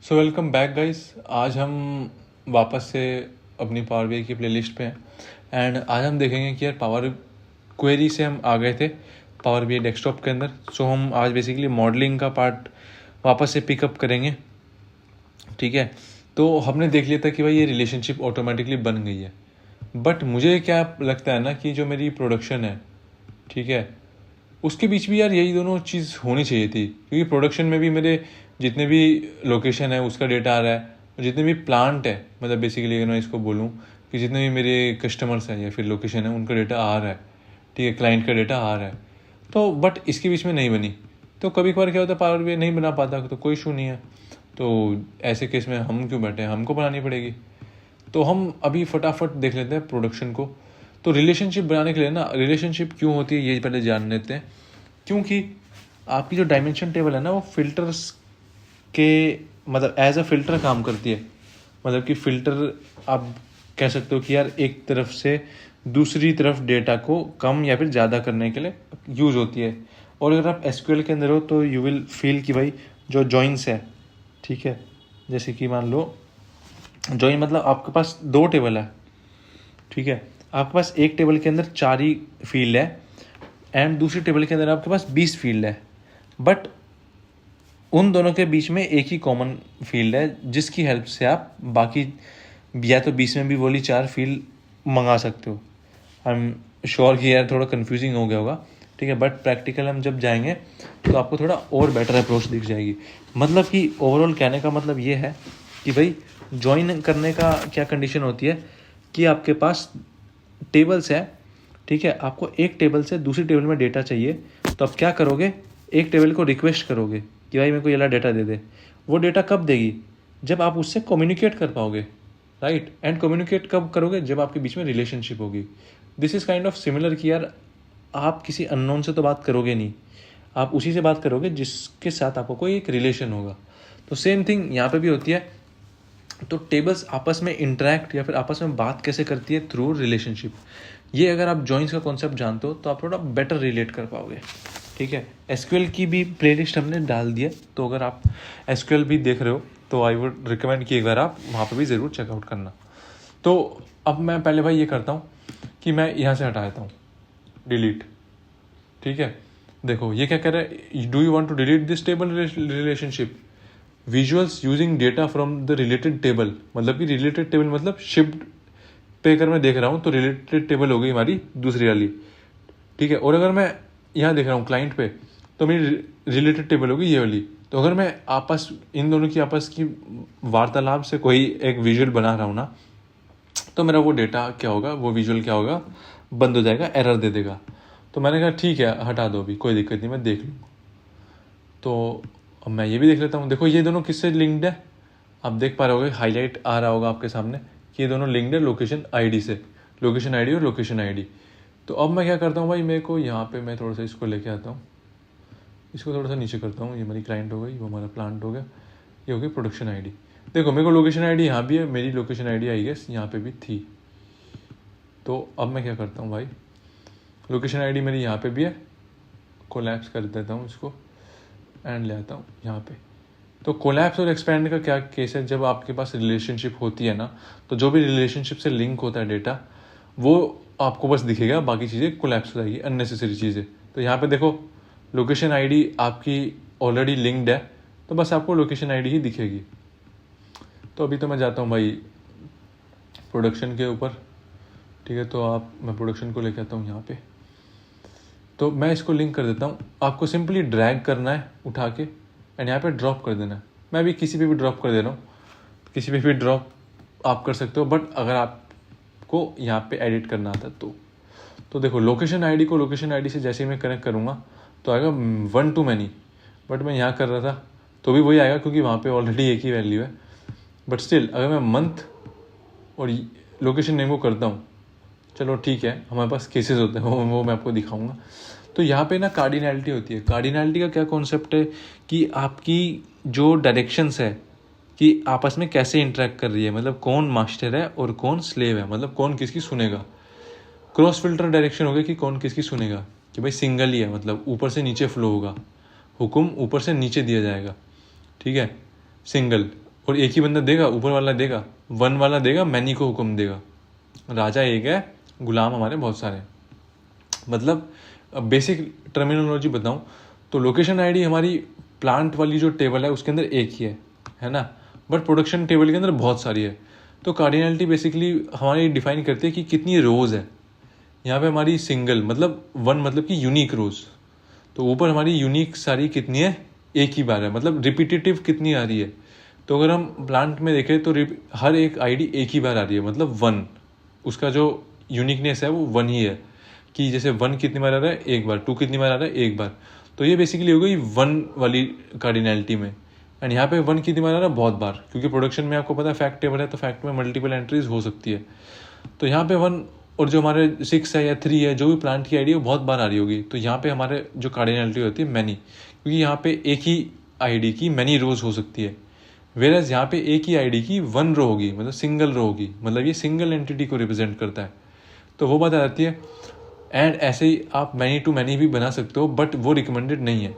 So welcome back guys. आज हम वापस से अपनी पावर बीआई की प्लेलिस्ट पे हैं एंड आज हम देखेंगे कि यार पावर क्वेरी से हम आ गए थे पावर बीआई डेस्कटॉप के अंदर। सो हम आज बेसिकली मॉडलिंग का पार्ट वापस से पिकअप करेंगे। ठीक है, तो हमने देख लिया था कि भाई ये रिलेशनशिप ऑटोमेटिकली बन गई है, बट मुझे क्या लगता है ना कि जो मेरी प्रोडक्शन है, ठीक है, उसके बीच भी यार यही दोनों चीज़ होनी चाहिए थी, क्योंकि प्रोडक्शन में भी मेरे जितने भी लोकेशन है उसका डेटा आ रहा है और जितने भी प्लांट है, मतलब बेसिकली अगर मैं इसको बोलूँ कि जितने भी मेरे कस्टमर्स हैं या फिर लोकेशन है उनका डेटा आ रहा है, ठीक है, क्लाइंट का डेटा आ रहा है, तो बट इसके बीच में नहीं बनी। तो कभी कभार क्या होता है, पावर बीआई नहीं बना पाता तो कोई इशू नहीं है, तो ऐसे केस में हम क्यों बैठे हैं, हमको बनानी पड़ेगी। तो हम अभी फटाफट देख लेते हैं प्रोडक्शन को। तो रिलेशनशिप बनाने के लिए ना, रिलेशनशिप क्यों होती है ये पहले जान लेते हैं। क्योंकि आपकी जो डायमेंशन टेबल है ना वो फिल्टर्स के मतलब एज अ फिल्टर काम करती है। मतलब कि फ़िल्टर आप कह सकते हो कि यार एक तरफ से दूसरी तरफ डेटा को कम या फिर ज़्यादा करने के लिए यूज़ होती है। और अगर आप एसक्यूएल के अंदर हो तो यू विल फील कि भाई जो जॉइंस है, ठीक है, जैसे कि मान लो जॉइन मतलब आपके पास दो टेबल है, ठीक है, आपके पास एक टेबल के अंदर 4 ही फील्ड है एंड दूसरी टेबल के अंदर आपके पास 20 फील्ड है, बट उन दोनों के बीच में एक ही कॉमन फील्ड है जिसकी हेल्प से आप बाकी या तो 20 में भी वही 4 फील्ड मंगा सकते हो। आई एम श्योर कि यार थोड़ा कंफ्यूजिंग हो गया होगा, ठीक है, बट प्रैक्टिकल हम जब जाएंगे तो आपको थोड़ा और बेटर अप्रोच दिख जाएगी। मतलब कि ओवरऑल कहने का मतलब ये है कि भाई ज्वाइन करने का क्या कंडीशन होती है कि आपके पास टेबल्स है, ठीक है, आपको एक टेबल से दूसरी टेबल में डेटा चाहिए, तो आप क्या करोगे, एक टेबल को रिक्वेस्ट करोगे कि भाई मेरे को ये वाला डेटा दे दे। वो डेटा कब देगी, जब आप उससे कम्युनिकेट कर पाओगे, राइट। एंड कम्युनिकेट कब करोगे, जब आपके बीच में रिलेशनशिप होगी। This is kind of similar कि यार आप किसी अननोन से तो बात करोगे नहीं, आप उसी से बात करोगे जिसके साथ आपको कोई एक रिलेशन होगा। तो सेम थिंग यहाँ पे भी होती है। तो टेबल्स आपस में इंटरेक्ट या फिर आपस में बात कैसे करती है, थ्रू रिलेशनशिप। ये अगर आप जॉइंस का कॉन्सेप्ट जानते हो तो आप थोड़ा बेटर रिलेट कर पाओगे, ठीक है। एसक्यूएल की भी प्लेलिस्ट हमने डाल दी है, तो अगर आप एसक्यूएल भी देख रहे हो तो आई वुड रिकमेंड कि एक बार आप वहाँ पे भी ज़रूर चेकआउट करना। तो अब मैं पहले भाई ये करता हूँ कि मैं यहाँ से हटा देता हूँ डिलीट, ठीक है। देखो ये क्या कह रहा है, do you want to delete this table relationship visuals using data from the related table. मतलब कि रिलेटेड टेबल मतलब शिफ्ट पे अगर मैं देख रहा हूँ तो रिलेटेड टेबल हो गई हमारी दूसरी वाली, ठीक है। और अगर मैं यहाँ देख रहा हूँ क्लाइंट पे तो मेरी रिलेटेड टेबल होगी ये वाली। तो अगर मैं आपस इन दोनों की आपस की वार्तालाप से कोई एक विजुअल बना रहा हूँ ना, तो मेरा वो डेटा क्या होगा, वो विजुअल क्या होगा, बंद हो जाएगा, एरर दे देगा। तो मैंने कहा ठीक है हटा दो, अभी कोई दिक्कत नहीं, मैं देख लूँगा। तो अब मैं ये भी देख लेता हूँ। देखो ये दोनों किससे लिंक्ड है, आप देख पा रहे होगे, हाईलाइट आ रहा होगा आपके सामने कि ये दोनों लिंक्ड है लोकेशन आईडी से, लोकेशन आईडी और लोकेशन आईडी। तो अब मैं क्या करता हूँ भाई, मेरे को यहाँ पे मैं थोड़ा सा इसको लेके आता हूँ, इसको थोड़ा सा नीचे करता हूँ। ये हमारी क्लाइंट हो गई, वो हमारा प्लांट हो गया, ये हो गई प्रोडक्शन आईडी। देखो मेरे को लोकेशन आईडी यहाँ भी है, मेरी लोकेशन आईडी आई गेस यहाँ पे भी थी। तो अब मैं क्या करता हूँ भाई, लोकेशन आईडी मेरी यहाँ पे भी है, कोलैप्स कर देता हूँ इसको एंड ले आता हूँ यहाँ पे। तो कोलैप्स और एक्सपैंड का क्या केस है, जब आपके पास रिलेशनशिप होती है ना, तो जो भी रिलेशनशिप से लिंक होता है डेटा वो आपको बस दिखेगा, बाकी चीज़ें कोलैप्स हो जाएगी, अननेसेसरी चीज़ें। तो यहाँ पे देखो लोकेशन आईडी आपकी ऑलरेडी लिंक्ड है, तो बस आपको लोकेशन आईडी ही दिखेगी। तो अभी तो मैं जाता हूँ भाई प्रोडक्शन के ऊपर, ठीक है। तो मैं प्रोडक्शन को लेके आता हूँ यहाँ पे, तो मैं इसको लिंक कर देता हूँ। आपको सिंपली ड्रैग करना है उठा के एंड यहाँ पे ड्रॉप कर देना है। मैं भी किसी पे भी ड्रॉप कर दे रहा हूँ, किसी पे भी ड्रॉप आप कर सकते हो, बट अगर आपको यहाँ पे एडिट करना आता है तो देखो लोकेशन आईडी को लोकेशन आईडी से जैसे ही मैं कनेक्ट करूँगा तो आएगा 1 to many, बट मैं यहाँ कर रहा था तो भी वही आएगा क्योंकि वहाँ पे ऑलरेडी एक ही वैल्यू है। बट स्टिल अगर मैं मंथ और लोकेशन नेम को करता हूँ, चलो ठीक है, हमारे पास केसेस होते हैं, वो मैं आपको दिखाऊंगा। तो यहाँ पे ना कार्डिनैलिटी होती है। कार्डिनैलिटी का क्या कॉन्सेप्ट है कि आपकी जो डायरेक्शंस है कि आपस में कैसे इंटरेक्ट कर रही है, मतलब कौन मास्टर है और कौन स्लेव है, मतलब कौन किसकी सुनेगा। क्रॉस फिल्टर डायरेक्शन हो गया कि कौन किसकी सुनेगा, कि भाई सिंगल ही है, मतलब ऊपर से नीचे फ्लो होगा, हुक्म ऊपर से नीचे दिया जाएगा, ठीक है, सिंगल। और एक ही बंदा देगा, ऊपर वाला देगा, वन वाला देगा, मैनी को हुक्म देगा। राजा एक है, गुलाम हमारे बहुत सारे हैं। मतलब बेसिक टर्मिनोलॉजी बताऊं तो लोकेशन आईडी हमारी प्लांट वाली जो टेबल है उसके अंदर एक ही है ना, बट प्रोडक्शन टेबल के अंदर बहुत सारी है। तो कार्डिनलिटी बेसिकली हमारी डिफाइन करती है कि कितनी रोज है। यहाँ पे हमारी सिंगल मतलब वन मतलब कि यूनिक रोज, तो ऊपर हमारी यूनिक सारी कितनी है, एक ही बार है, मतलब रिपीटेटिव कितनी आ रही है। तो अगर हम प्लांट में देखें तो हर एक आईडी एक ही बार आ रही है, मतलब वन, उसका जो यूनिकनेस है वो वन ही है। कि जैसे वन कितनी बार आ रहा है, एक बार, टू कितनी बार आ रहा है, एक बार। तो ये बेसिकली हो गई वन वाली कार्डिनलिटी में। एंड यहाँ पे वन कितनी बार आ रहा है, बहुत बार, क्योंकि प्रोडक्शन में आपको पता है फैक्ट टेबल है, तो फैक्ट में मल्टीपल एंट्रीज हो सकती है। तो यहाँ पे वन, और जो हमारे 6 है या 3 है, जो भी प्लांट की आईडी है वो बहुत बार आ रही होगी। तो यहाँ पे हमारे जो कार्डिनलिटी होती है मैनी, क्योंकि यहाँ पे एक ही आईडी की मैनी रोज हो सकती है। वेरएज यहाँ पे एक ही आईडी की वन रो होगी, मतलब सिंगल रो होगी, मतलब ये सिंगल एंटिटी को रिप्रेजेंट करता है। तो वो बात आ जाती है। एंड ऐसे ही आप मैनी टू मैनी भी बना सकते हो, बट वो रिकमेंडेड नहीं है।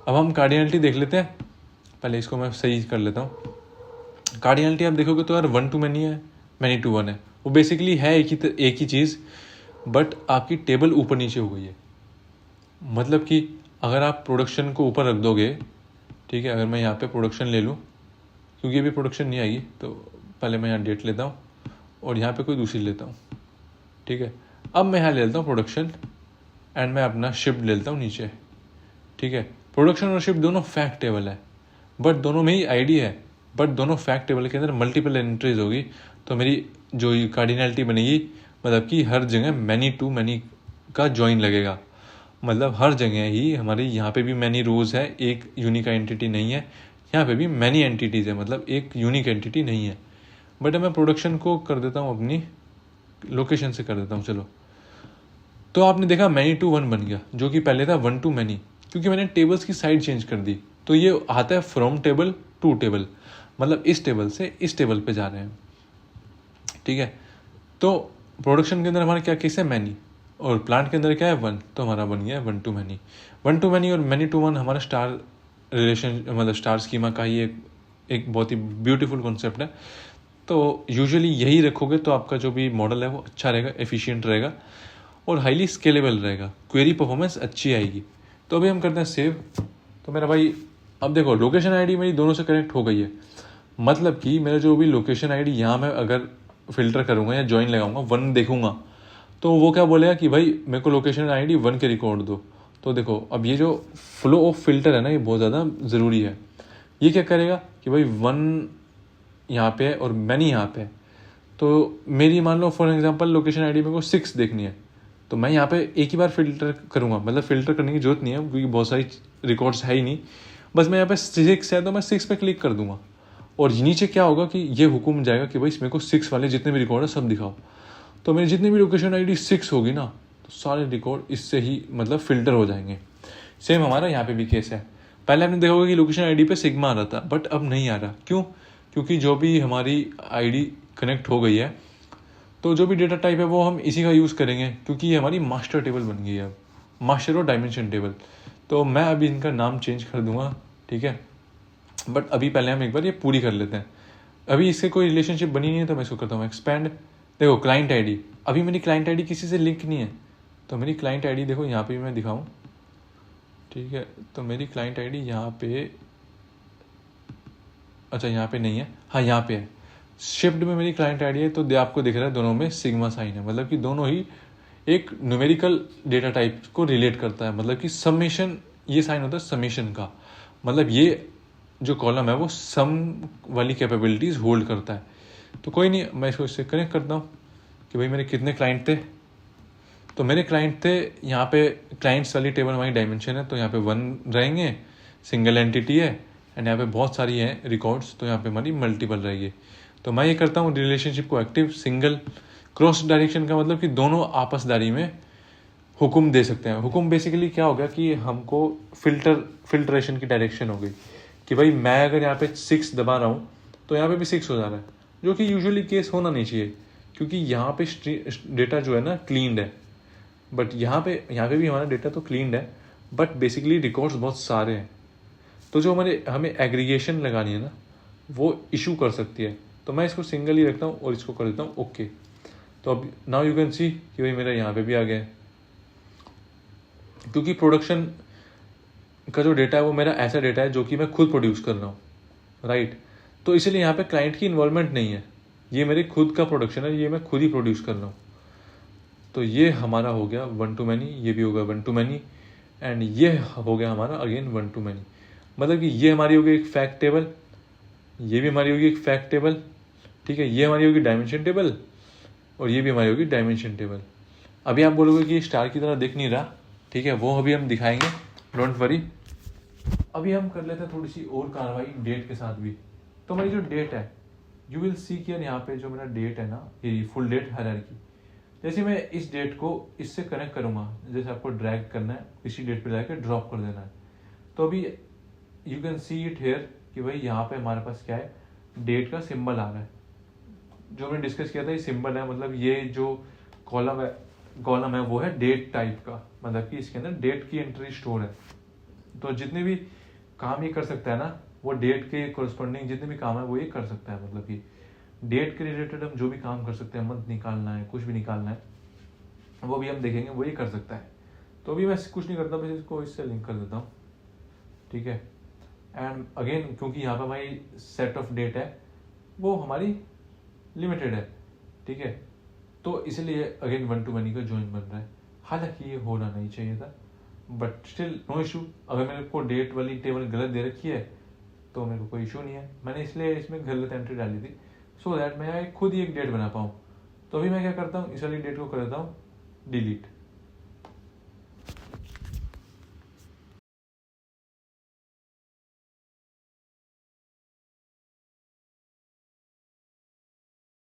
अब हम कार्डिनलिटी देख लेते हैं, पहले इसको मैं सही कर लेता हूँ। कार्डिनलिटी आप देखोगे तो यार वन टू मैनी है, मैनी टू वन है। वो बेसिकली है एक ही चीज़, बट आपकी टेबल ऊपर नीचे हो गई है। मतलब कि अगर आप प्रोडक्शन को ऊपर रख दोगे, ठीक है, अगर मैं यहाँ पे प्रोडक्शन ले लूँ, क्योंकि अभी प्रोडक्शन नहीं आएगी, तो पहले मैं यहाँ डेट लेता हूँ और यहाँ पे कोई दूसरी लेता हूँ, ठीक है। अब मैं यहाँ ले लेता हूँ प्रोडक्शन एंड मैं अपना शिफ्ट ले लेता हूँ नीचे, ठीक है। प्रोडक्शन और शिफ्ट दोनों फैक्ट टेबल है, बट दोनों में ही आईडी है, बट दोनों फैक्ट टेबल के अंदर मल्टीपल एंट्रीज होगी। तो मेरी जो कार्डिनलिटी बनेगी, मतलब कि हर जगह मैनी टू मैनी का जॉइन लगेगा, मतलब हर जगह ही हमारी यहाँ पे भी मैनी रोज है, एक यूनिक एंटिटी नहीं है। यहाँ पे भी मैनी एंटिटीज है, मतलब एक यूनिक एंटिटी नहीं है। बट मैं प्रोडक्शन को कर देता हूँ, अपनी लोकेशन से कर देता हूँ, चलो। तो आपने देखा मैनी टू वन बन गया, जो कि पहले था वन टू मैनी, क्योंकि मैंने टेबल्स की साइड चेंज कर दी। तो ये आता है फ्रॉम टेबल टू टेबल, मतलब इस टेबल से इस टेबल पे जा रहे हैं, ठीक है। तो प्रोडक्शन के अंदर हमारा क्या केस है, मैनी, और प्लांट के अंदर क्या है, वन, तो हमारा बन गया है one two many. One two many और मैनी टू वन हमारा स्टार रिलेशन, मतलब स्टार स्कीमा का ही एक बहुत ही ब्यूटीफुल कॉन्सेप्ट है। तो यूजुअली यही रखोगे तो आपका जो भी मॉडल है वो अच्छा रहेगा, एफिशिएंट रहेगा और हाईली स्केलेबल रहेगा, क्वेरी परफॉर्मेंस अच्छी आएगी। तो अभी हम करते हैं सेव। तो मेरा भाई अब देखो, लोकेशन आईडी मेरी दोनों से कनेक्ट हो गई है, मतलब कि मेरा जो भी लोकेशन आईडी यहाँ मैं अगर फिल्टर करूँगा या जॉइन लगाऊंगा, वन देखूंगा, तो वो क्या बोलेगा कि भाई मेरे को लोकेशन आईडी वन के रिकॉर्ड दो। तो देखो अब ये जो फ्लो ऑफ फिल्टर है ना, ये बहुत ज़्यादा ज़रूरी है। ये क्या करेगा कि भाई वन यहाँ पे है और मैनी यहाँ पे है। तो मेरी मान लो फॉर एग्जांपल लोकेशन आईडी मेरे को 6 देखनी है, तो मैं यहाँ पे एक ही बार फिल्टर करूँगा, मतलब फिल्टर करने की जरूरत नहीं है क्योंकि बहुत सारी रिकॉर्ड्स है ही नहीं। बस मैं यहाँ पे 6 है तो मैं 6 पे क्लिक कर दूंगा, और नीचे क्या होगा कि ये हुक्म जाएगा कि भाई मेरे को 6 वाले जितने भी रिकॉर्ड है सब दिखाओ। तो मेरी जितनी भी लोकेशन आईडी 6 होगी ना, तो सारे रिकॉर्ड इससे ही मतलब फिल्टर हो जाएंगे। सेम हमारा यहाँ पे भी केस है। पहले हमने देखा होगा कि लोकेशन आईडी पे सिग्मा आ रहा था, बट अब नहीं आ रहा। क्यों? क्योंकि जो भी हमारी आईडी कनेक्ट हो गई है, तो जो भी डेटा टाइप है वो हम इसी का यूज़ करेंगे, क्योंकि ये हमारी मास्टर टेबल बन गई है अब, मास्टर और डायमेंशन टेबल। तो मैं अभी इनका नाम चेंज कर दूंगा, ठीक है। बट अभी पहले हम एक बार ये पूरी कर लेते हैं। अभी इससे कोई रिलेशनशिप बनी नहीं है, तो मैं इसको करता हूँ एक्सपैंड। देखो क्लाइंट आईडी, अभी मेरी क्लाइंट आईडी किसी से लिंक नहीं है, तो मेरी क्लाइंट आईडी देखो यहाँ पे भी मैं दिखाऊँ, ठीक है। तो मेरी क्लाइंट आईडी यहाँ पे, अच्छा यहाँ पे नहीं है, हाँ यहाँ पे है। शिफ्ट में मेरी क्लाइंट आईडी है, तो आपको दिख रहा है दोनों में सिग्मा साइन है, मतलब कि दोनों ही एक न्यूमेरिकल डेटा टाइप को रिलेट करता है। मतलब कि समेशन, ये साइन होता है समेशन का, मतलब ये जो कॉलम है वो सम वाली कैपेबिलिटीज होल्ड करता है। तो कोई नहीं, मैं इसको इससे कनेक्ट करता हूँ कि भाई मेरे कितने क्लाइंट थे। तो मेरे क्लाइंट थे यहाँ पे, क्लाइंट्स वाली टेबल हमारी डायमेंशन है, तो यहाँ पे 1 रहेंगे, सिंगल एंटिटी है, एंड यहाँ पे बहुत सारी हैं रिकॉर्ड्स, तो यहाँ पे हमारी मल्टीपल रहेगी। तो मैं ये करता हूँ रिलेशनशिप को एक्टिव, सिंगल क्रॉस डायरेक्शन का मतलब कि दोनों आपसदारी में हुक्म दे सकते हैं। हुक्म बेसिकली क्या हो गया कि हमको फिल्ट्रेशन की डायरेक्शन हो गई कि भाई मैं अगर यहाँ पे 6 दबा रहा हूँ तो यहाँ पे भी 6 हो जा रहा है, जो कि यूजुअली केस होना नहीं चाहिए, क्योंकि यहाँ पे डेटा जो है ना क्लीन्ड है। बट यहाँ पे भी हमारा डेटा तो क्लीन्ड है, बट बेसिकली रिकॉर्ड्स बहुत सारे हैं। तो जो हमें एग्रीगेशन लगानी है ना, वो इशू कर सकती है। तो मैं इसको सिंगल ही रखता हूँ और इसको कर देता हूँ ओके। तो अब नाउ यू कैन सी कि भाई मेरा यहाँ पे भी आ गया है, क्योंकि प्रोडक्शन का जो डेटा है वो मेरा ऐसा डेटा है जो कि मैं खुद प्रोड्यूस कर रहा हूँ, राइट। तो इसलिए यहाँ पे क्लाइंट की इन्वॉल्वमेंट नहीं है, ये मेरे खुद का प्रोडक्शन है, ये मैं खुद ही प्रोड्यूस कर रहा हूँ। तो ये हमारा हो गया वन टू मैनी, ये भी हो गया वन टू मैनी, एंड ये हो गया हमारा अगेन वन टू मैनी। मतलब कि ये हमारी होगी एक फैक्ट टेबल, ये भी हमारी होगी एक फैक्ट टेबल, ठीक है। ये हमारी होगी डायमेंशन टेबल और ये भी हमारी होगी डायमेंशन टेबल। अभी आप बोलोगे कि स्टार की तरह दिख नहीं रहा, ठीक है, वो अभी हम दिखाएंगे, डोंट वरी। अभी हम कर लेते हैं थोड़ी सी और कार्रवाई डेट के साथ भी। तो हमारी जो डेट है, यू विल सी कि यहाँ पे जो मेरा डेट है ना, ये फुल डेट हायरार्की, जैसे मैं इस डेट को इससे कनेक्ट करूँगा, जैसे आपको ड्रैग करना है, इसी डेट पे जाकर ड्रॉप कर देना है। तो अभी you can see it here कि भाई यहाँ पे हमारे पास क्या है, डेट का सिंबल आ रहा है। जो मैंने डिस्कस किया था ये सिंबल है, मतलब ये जो कॉलम है वो है डेट टाइप का, मतलब कि इसके अंदर डेट की एंट्री स्टोर है। तो जितने भी काम ये कर सकता है ना, वो डेट के कोरस्पॉन्डिंग जितने भी काम है वो ये कर सकता है। मतलब कि डेट के रिलेटेड हम जो भी काम कर सकते हैं, मंथ निकालना है, कुछ भी निकालना है, वो भी हम देखेंगे, वो ये कर सकता है। तो अभी मैं कुछ नहीं करता, बस इसको इससे लिंक कर देता हूँ, ठीक है। एंड अगेन क्योंकि यहाँ पर हमारी सेट ऑफ डेट है वो हमारी लिमिटेड है, ठीक है, तो इसलिए अगेन वन टू मैनी का ज्वाइन बन रहा है। हालांकि ये होना नहीं चाहिए था, बट स्टिल नो इशू। अगर मेरे को डेट वाली टेबल गलत दे रखी है तो मेरे को कोई इशू नहीं है, मैंने इसलिए इसमें गलत एंट्री डाली थी सो दैट मैं खुद ही एक डेट बना पाऊँ। तो अभी मैं क्या करता हूँ, इस वाली डेट को कर देता हूँ डिलीट,